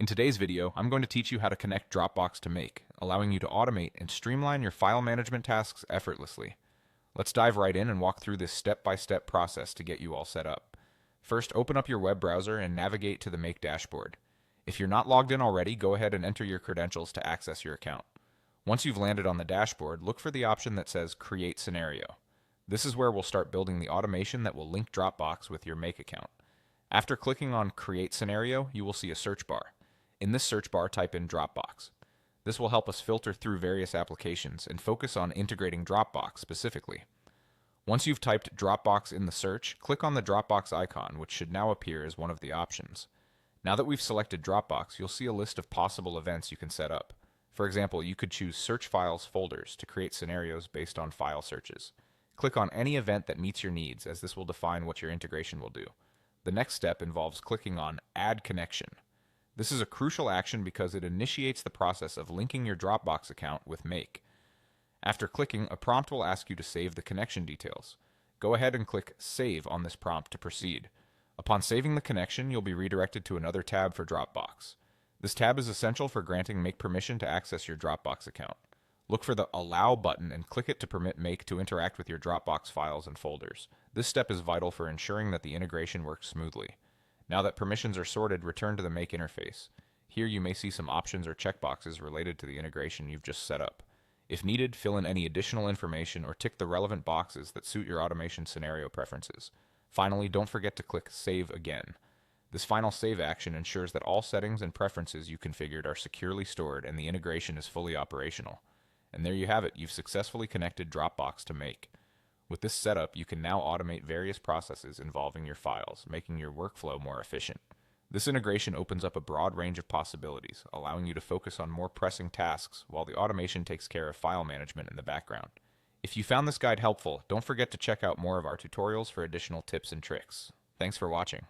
In today's video, I'm going to teach you how to connect Dropbox to Make, allowing you to automate and streamline your file management tasks effortlessly. Let's dive right in and walk through this step-by-step process to get you all set up. First, open up your web browser and navigate to the Make dashboard. If you're not logged in already, go ahead and enter your credentials to access your account. Once you've landed on the dashboard, look for the option that says Create Scenario. This is where we'll start building the automation that will link Dropbox with your Make account. After clicking on Create Scenario, you will see a search bar. In this search bar, type in Dropbox. This will help us filter through various applications and focus on integrating Dropbox specifically. Once you've typed Dropbox in the search, click on the Dropbox icon, which should now appear as one of the options. Now that we've selected Dropbox, you'll see a list of possible events you can set up. For example, you could choose Search Files folders to create scenarios based on file searches. Click on any event that meets your needs, as this will define what your integration will do. The next step involves clicking on Add Connection. This is a crucial action because it initiates the process of linking your Dropbox account with Make. After clicking, a prompt will ask you to save the connection details. Go ahead and click Save on this prompt to proceed. Upon saving the connection, you'll be redirected to another tab for Dropbox. This tab is essential for granting Make permission to access your Dropbox account. Look for the Allow button and click it to permit Make to interact with your Dropbox files and folders. This step is vital for ensuring that the integration works smoothly. Now that permissions are sorted, return to the Make interface. Here you may see some options or checkboxes related to the integration you've just set up. If needed, fill in any additional information or tick the relevant boxes that suit your automation scenario preferences. Finally, don't forget to click Save again. This final save action ensures that all settings and preferences you configured are securely stored and the integration is fully operational. And there you have it, you've successfully connected Dropbox to Make. With this setup, you can now automate various processes involving your files, making your workflow more efficient. This integration opens up a broad range of possibilities, allowing you to focus on more pressing tasks while the automation takes care of file management in the background. If you found this guide helpful, don't forget to check out more of our tutorials for additional tips and tricks. Thanks for watching.